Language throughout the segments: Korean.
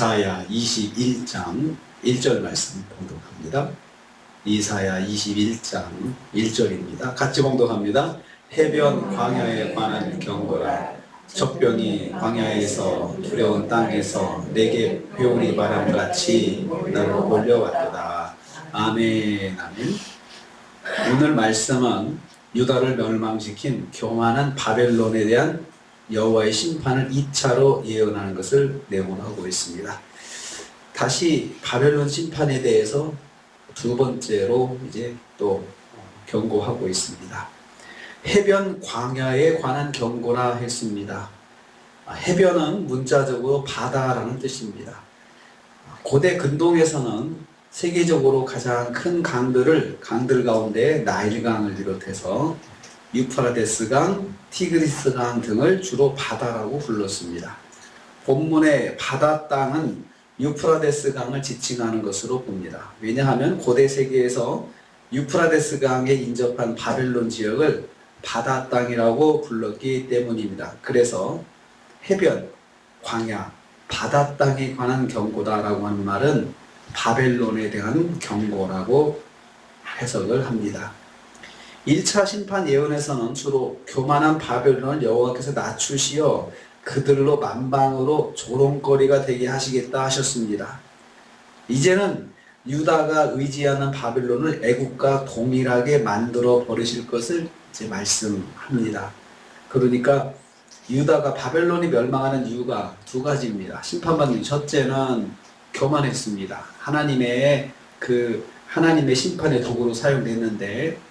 이사야 21장 1절 말씀 봉독합니다. 이사야 21장 1절입니다. 같이 봉독합니다. 해변 광야에 관한 경고라. 적병이 광야에서 두려운 땅에서 내게 회오리 바람같이 나로 몰려왔도다. 아멘. 아멘. 오늘 말씀은 유다를 멸망시킨 교만한 바벨론에 대한 여호와의 심판을 2차로 예언하는 것을 내용하고 있습니다. 다시 바벨론 심판에 대해서 두 번째로 이제 또 경고하고 있습니다. 해변 광야에 관한 경고라 했습니다. 해변은 문자적으로 바다라는 뜻입니다. 고대 근동에서는 세계적으로 가장 큰 강들 가운데 나일강을 비롯해서 유프라데스강, 티그리스강 등을 주로 바다라고 불렀습니다. 본문의 바다 땅은 유프라데스강을 지칭하는 것으로 봅니다. 왜냐하면 고대 세계에서 유프라데스강에 인접한 바벨론 지역을 바다 땅이라고 불렀기 때문입니다. 그래서 해변, 광야, 바다 땅에 관한 경고다라고 하는 말은 바벨론에 대한 경고라고 해석을 합니다. 1차 심판 예언에서는 주로 교만한 바벨론을 여호와께서 낮추시어 그들로 만방으로 조롱거리가 되게 하시겠다 하셨습니다. 이제는 유다가 의지하는 바벨론을 애국과 동일하게 만들어 버리실 것을 이제 말씀합니다. 그러니까 유다가 바벨론이 멸망하는 이유가 두 가지입니다. 심판받는 첫째는 교만했습니다. 하나님의 심판의 도구로 사용됐는데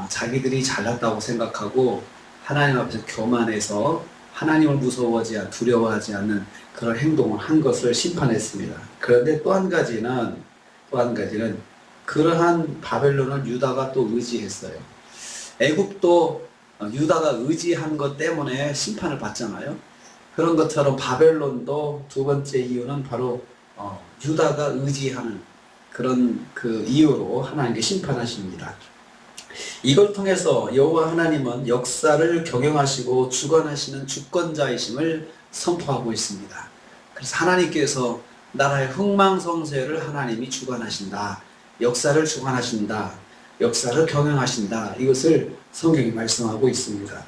자기들이 잘났다고 생각하고 하나님 앞에서 교만해서 하나님을 두려워하지 않는 그런 행동을 한 것을 심판했습니다. 그런데 또 한 가지는 그러한 바벨론을 유다가 또 의지했어요. 애굽도 유다가 의지한 것 때문에 심판을 받잖아요. 그런 것처럼 바벨론도 두 번째 이유는 바로 유다가 의지하는 그런 그 이유로 하나님께 심판하십니다. 이걸 통해서 여호와 하나님은 역사를 경영하시고 주관하시는 주권자이심을 선포하고 있습니다. 그래서 하나님께서 나라의 흥망성쇠를 하나님이 주관하신다. 역사를 주관하신다. 역사를 경영하신다. 이것을 성경이 말씀하고 있습니다.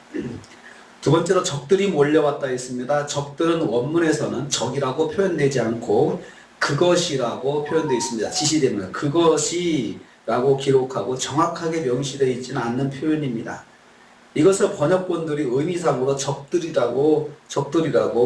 두 번째로 적들이 몰려왔다 했습니다. 적들은 원문에서는 적이라고 표현되지 않고 그것이라고 표현되어 있습니다. 지시되면 그것이라고 기록하고 정확하게 명시되어 있지는 않는 표현입니다. 이것을 번역본들이 의미상으로 적들이라고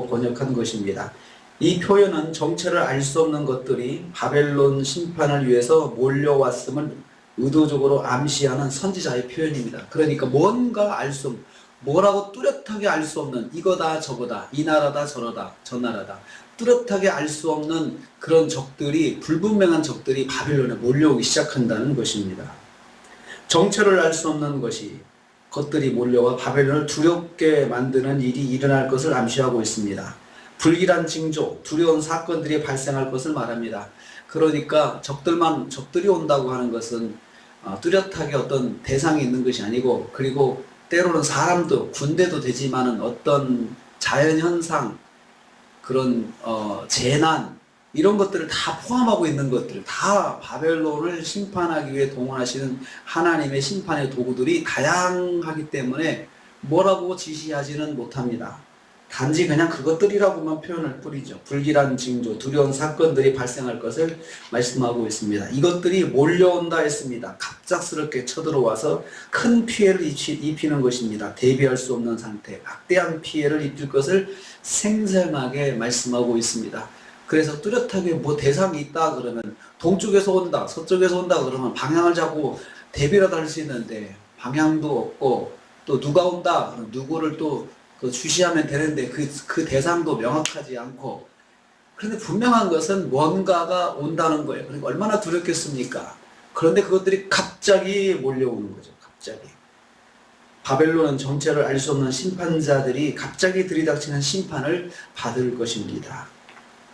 번역한 것입니다. 이 표현은 정체를 알 수 없는 것들이 바벨론 심판을 위해서 몰려왔음을 의도적으로 암시하는 선지자의 표현입니다. 그러니까 뭔가 알 수 없는, 뭐라고 뚜렷하게 알 수 없는 이거다 저거다, 이 나라다 저러다 저 나라다, 뚜렷하게 알 수 없는 그런 적들이, 불분명한 적들이 바벨론에 몰려오기 시작한다는 것입니다. 정체를 알 수 없는 것들이 몰려와 바벨론을 두렵게 만드는 일이 일어날 것을 암시하고 있습니다. 불길한 징조, 두려운 사건들이 발생할 것을 말합니다. 그러니까 적들이 온다고 하는 것은 뚜렷하게 어떤 대상이 있는 것이 아니고, 그리고 때로는 사람도, 군대도 되지만은 어떤 자연현상, 그런 재난, 이런 것들을 다 포함하고 있는 것들, 다 바벨론을 심판하기 위해 동원하시는 하나님의 심판의 도구들이 다양하기 때문에 뭐라고 지시하지는 못합니다. 단지 그냥 그것들이라고만 표현할 뿐이죠. 불길한 징조, 두려운 사건들이 발생할 것을 말씀하고 있습니다. 이것들이 몰려온다 했습니다. 갑작스럽게 쳐들어와서 큰 피해를 입히는 것입니다. 대비할 수 없는 상태, 막대한 피해를 입힐 것을 생생하게 말씀하고 있습니다. 그래서 뚜렷하게 뭐 대상이 있다 그러면 동쪽에서 온다, 서쪽에서 온다 그러면 방향을 잡고 대비라도 할 수 있는데 방향도 없고, 또 누가 온다, 누구를 또 주시하면 되는데 그 대상도 명확하지 않고, 그런데 분명한 것은 뭔가가 온다는 거예요. 그러니까 얼마나 두렵겠습니까? 그런데 그것들이 갑자기 몰려오는 거죠. 갑자기. 바벨론은 정체를 알 수 없는 심판자들이 갑자기 들이닥치는 심판을 받을 것입니다.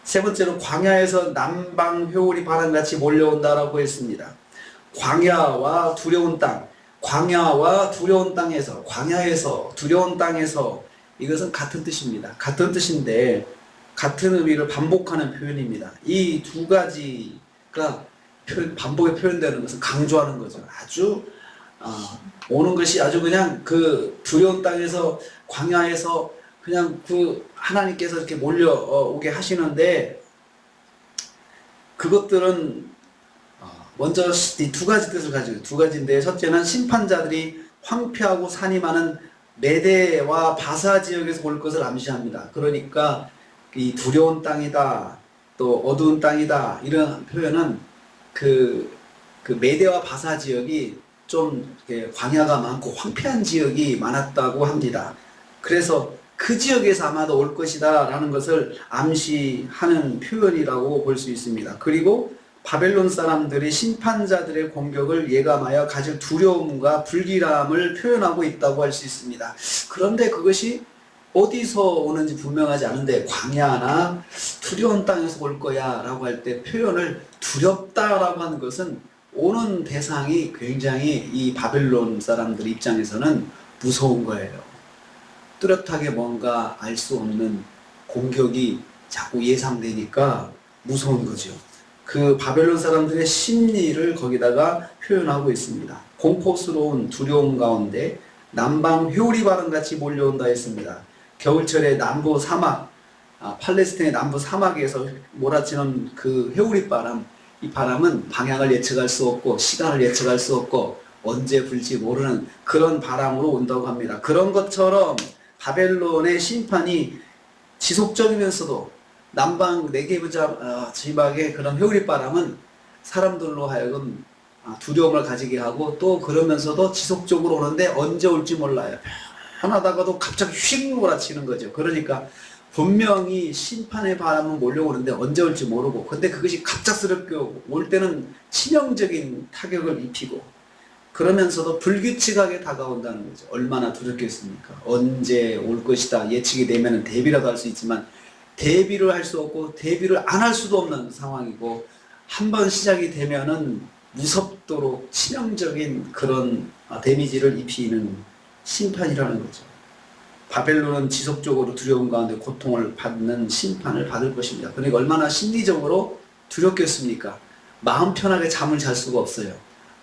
세 번째로 광야에서 남방 회오리 바람같이 몰려온다라고 했습니다. 광야와 두려운 땅, 광야와 두려운 땅에서, 광야에서 두려운 땅에서, 이것은 같은 뜻입니다. 같은 뜻인데 같은 의미를 반복하는 표현입니다. 이 두 가지가 반복에 표현되는 것은 강조하는 거죠. 아주 오는 것이 아주 그냥 그 두려운 땅에서 광야에서 그냥 그 하나님께서 이렇게 몰려오게 하시는데, 그것들은 먼저 이 두 가지 뜻을 가지고 두 가지인데, 첫째는 심판자들이 황폐하고 산이 많은 메대와 바사 지역에서 올 것을 암시합니다. 그러니까 이 두려운 땅이다, 또 어두운 땅이다, 이런 표현은 그 메대와 바사 지역이 좀 광야가 많고 황폐한 지역이 많았다고 합니다. 그래서 그 지역에서 아마도 올 것이다 라는 것을 암시하는 표현이라고 볼 수 있습니다. 그리고 바벨론 사람들이 심판자들의 공격을 예감하여 가질 두려움과 불길함을 표현하고 있다고 할 수 있습니다. 그런데 그것이 어디서 오는지 분명하지 않은데, 광야나 두려운 땅에서 올 거야 라고 할 때 표현을 두렵다라고 하는 것은 오는 대상이 굉장히 이 바벨론 사람들 입장에서는 무서운 거예요. 뚜렷하게 뭔가 알 수 없는 공격이 자꾸 예상되니까 무서운 거죠. 그 바벨론 사람들의 심리를 거기다가 표현하고 있습니다. 공포스러운 두려움 가운데 남방 회오리바람 같이 몰려온다 했습니다. 겨울철에 남부 사막, 팔레스타인의 남부 사막에서 몰아치는 그 회오리바람, 이 바람은 방향을 예측할 수 없고 시간을 예측할 수 없고 언제 불지 모르는 그런 바람으로 온다고 합니다. 그런 것처럼 바벨론의 심판이 지속적이면서도 남방 네게브 지방의 그런 회오리바람은 사람들로 하여금 두려움을 가지게 하고, 또 그러면서도 지속적으로 오는데 언제 올지 몰라요. 편하다가도 갑자기 휙 몰아치는 거죠. 그러니까 분명히 심판의 바람은 몰려오는데 언제 올지 모르고, 근데 그것이 갑작스럽게 올 때는 치명적인 타격을 입히고, 그러면서도 불규칙하게 다가온다는 거죠. 얼마나 두렵겠습니까? 언제 올 것이다 예측이 되면 대비라도 할 수 있지만 대비를 할 수 없고 대비를 안 할 수도 없는 상황이고, 한번 시작이 되면은 무섭도록 치명적인 그런 데미지를 입히는 심판이라는 거죠. 바벨론은 지속적으로 두려움 가운데 고통을 받는 심판을 받을 것입니다. 그러니까 얼마나 심리적으로 두렵겠습니까? 마음 편하게 잠을 잘 수가 없어요.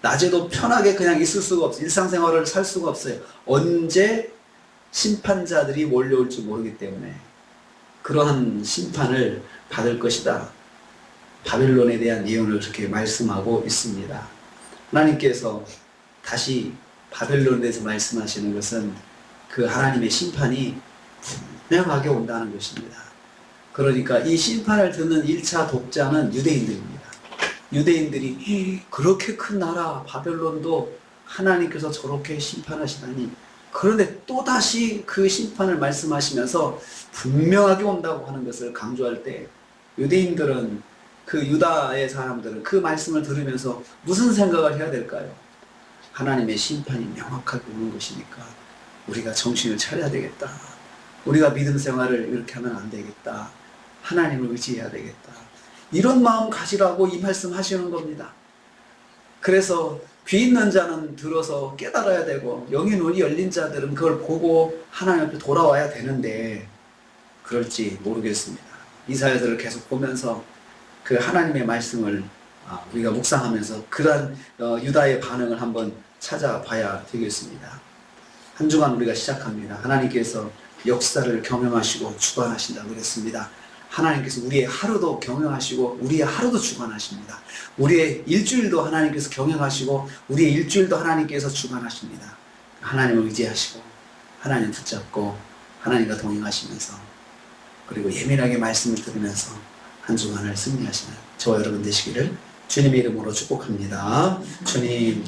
낮에도 편하게 그냥 있을 수가 없어요. 일상생활을 살 수가 없어요. 언제 심판자들이 몰려올지 모르기 때문에 그러한 심판을 받을 것이다. 바벨론에 대한 예언을 그렇게 말씀하고 있습니다. 하나님께서 다시 바벨론에 대해서 말씀하시는 것은 그 하나님의 심판이 분명하게 온다는 것입니다. 그러니까 이 심판을 듣는 1차 독자는 유대인들입니다. 유대인들이 그렇게 큰 나라 바벨론도 하나님께서 저렇게 심판하시다니, 그런데 또다시 그 심판을 말씀하시면서 분명하게 온다고 하는 것을 강조할 때, 유대인들은, 그 유다의 사람들은 그 말씀을 들으면서 무슨 생각을 해야 될까요? 하나님의 심판이 명확하게 오는 것이니까 우리가 정신을 차려야 되겠다. 우리가 믿음 생활을 이렇게 하면 안 되겠다. 하나님을 의지해야 되겠다. 이런 마음 가지라고 이 말씀 하시는 겁니다. 그래서 귀 있는 자는 들어서 깨달아야 되고, 영의 눈이 열린 자들은 그걸 보고 하나님 앞에 돌아와야 되는데 그럴지 모르겠습니다. 이사야서를 계속 보면서 그 하나님의 말씀을 우리가 묵상하면서 그러한 유다의 반응을 한번 찾아봐야 되겠습니다. 한 주간 우리가 시작합니다. 하나님께서 역사를 경영하시고 주관하신다고 그랬습니다. 하나님께서 우리의 하루도 경영하시고 우리의 하루도 주관하십니다. 우리의 일주일도 하나님께서 경영하시고 우리의 일주일도 하나님께서 주관하십니다. 하나님을 의지하시고 하나님 붙잡고 하나님과 동행하시면서, 그리고 예민하게 말씀을 들으면서 한 주간을 승리하시는 저와 여러분 되시기를 주님의 이름으로 축복합니다. 주님,